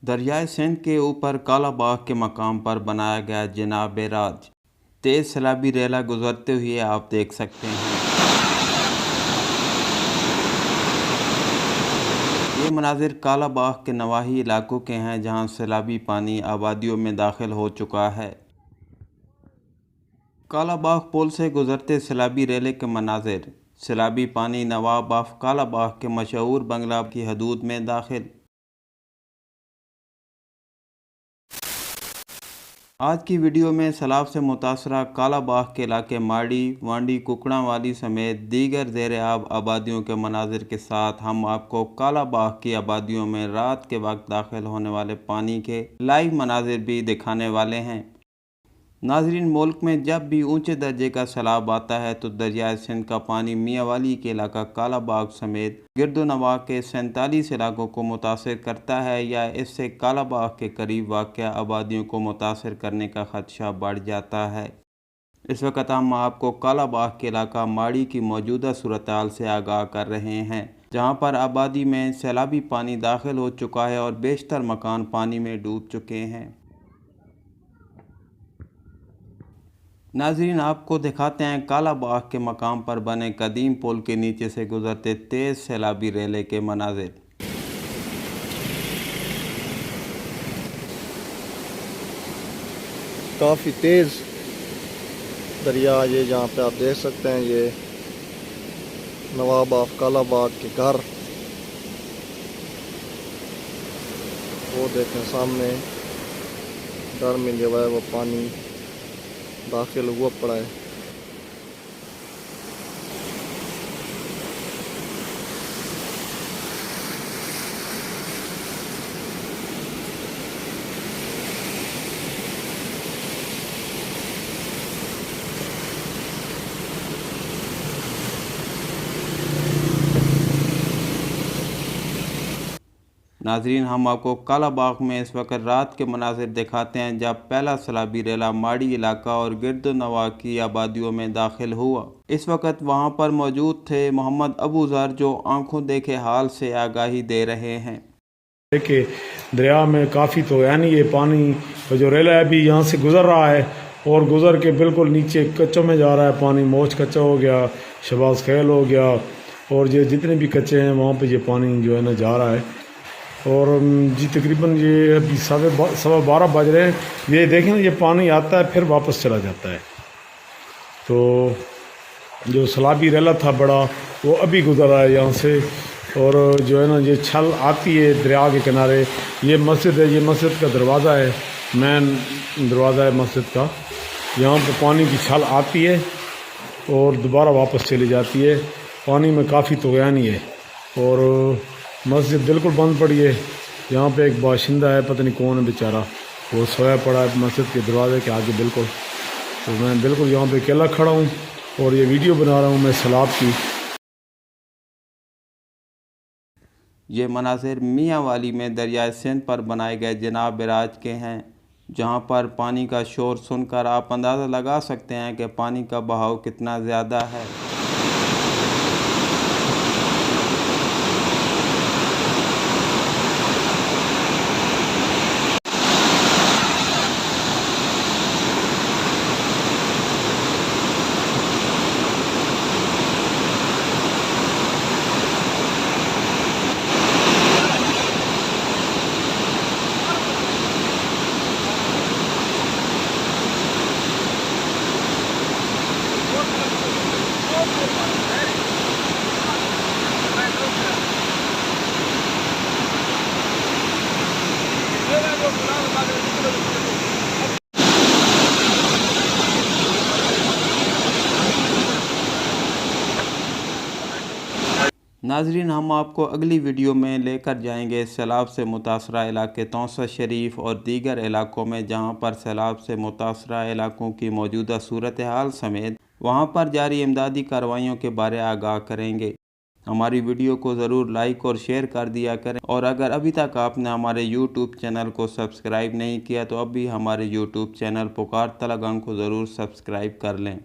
दरियाए सिंध के ऊपर काला बाग के मकाम पर बनाया गया जनाब राज तेज़ सैलाबी रेला गुजरते हुए आप देख सकते हैं। ये मनाजिर काला बाग के नवाही इलाकों के हैं जहां सैलाबी पानी आबादियों में दाखिल हो चुका है। काला बाग पुल से गुजरते सैलाबी रेले के मनाजिर। सैलाबी पानी नवाब ऑफ काला बाग के मशहूर बंगला की हदूद में दाखिल। आज की वीडियो में सैलाब से मुतासरा काला बाग के इलाके माड़ी वांडी कुकड़ावाली समेत दीगर ज़ेर आब आबादियों के मनाजिर के साथ हम आपको काला बाग की आबादियों में रात के वक्त दाखिल होने वाले पानी के लाइव मनाजिर भी दिखाने वाले हैं। नाजरीन, मुल्क में जब भी ऊंचे दर्जे का सैलाब आता है तो दरियाए सिंध का पानी मियांवाली के इलाका काला बाग समेत गिरदोनवा के 47 इलाकों को मुतासर करता है या इससे काला बाग के करीब वाक़या आबादियों को मुतासर करने का खदशा बढ़ जाता है। इस वक्त हम आपको काला बाग के इलाका माड़ी की मौजूदा सूरत हाल से आगाह कर रहे हैं, जहाँ पर आबादी में सैलाबी पानी दाखिल हो चुका है और बेशतर मकान पानी में डूब चुके हैं। नाजरीन, आपको दिखाते हैं काला बाग के मकाम पर बने कदीम पुल के नीचे से गुजरते तेज़ सैलाबी रेले के मनाजिर। काफ़ी तेज़ दरिया ये जहाँ पे आप देख सकते हैं, ये नवाब ऑफ काला बाग के घर, वो देखें सामने घर में जो है वो पानी दाखिल हुआ पड़ा है। नाजरीन, हम आपको काला बाग में इस वक्त रात के मनाजिर दिखाते हैं जब पहला सैलाबी रेला माड़ी इलाका और गिरदोनवा की आबादियों में दाखिल हुआ। इस वक्त वहां पर मौजूद थे मोहम्मद अबू ज़र, जो आंखों देखे हाल से आगाही दे रहे हैं। देखिए, दरिया में काफ़ी तो है नहीं, ये पानी जो रेला है अभी यहाँ से गुज़र रहा है और गुज़र के बिल्कुल नीचे कच्चों में जा रहा है पानी। मोच कच्चा हो गया, शबाज खैल हो गया और ये जितने भी कच्चे हैं वहाँ पे ये पानी जो है ना जा रहा है। और जी तकरीबन ये अभी 12:15 बज रहे हैं। ये देखें ना, ये पानी आता है फिर वापस चला जाता है। तो जो सैलाबी रेला था बड़ा, वो अभी गुज़र रहा है यहाँ से। और जो है ना, ये छल आती है दरिया के किनारे। ये मस्जिद है, ये मस्जिद का दरवाज़ा है, मेन दरवाज़ा है मस्जिद का। यहाँ पे पानी की छल आती है और दोबारा वापस चली जाती है। पानी में काफ़ी तूफ़ानी है और मस्जिद बिल्कुल बंद पड़ी है। यहाँ पे एक बाशिंदा है, पता नहीं कौन है बेचारा, वो सोया पड़ा है मस्जिद के दरवाजे के आगे बिल्कुल। तो मैं बिल्कुल यहाँ पे अकेला खड़ा हूँ और ये वीडियो बना रहा हूँ मैं सैलाब की। ये मनाजिर मियांवाली में दरियाए सिंध पर बनाए गए जनाब राज के हैं, जहाँ पर पानी का शोर सुनकर आप अंदाज़ा लगा सकते हैं कि पानी का बहाव कितना ज़्यादा है। नाजरीन, हम आपको अगली वीडियो में लेकर जाएंगे सैलाब से मुतासरा इलाके तौसा शरीफ और दीगर इलाकों में, जहां पर सैलाब से मुतासरा इलाकों की मौजूदा सूरत हाल समेत वहां पर जारी इमदादी कार्रवाइयों के बारे आगाह करेंगे। हमारी वीडियो को ज़रूर लाइक और शेयर कर दिया करें, और अगर अभी तक आपने हमारे यूट्यूब चैनल को सब्सक्राइब नहीं किया तो अभी हमारे यूट्यूब चैनल पुकार तलगंग को ज़रूर सब्सक्राइब कर लें।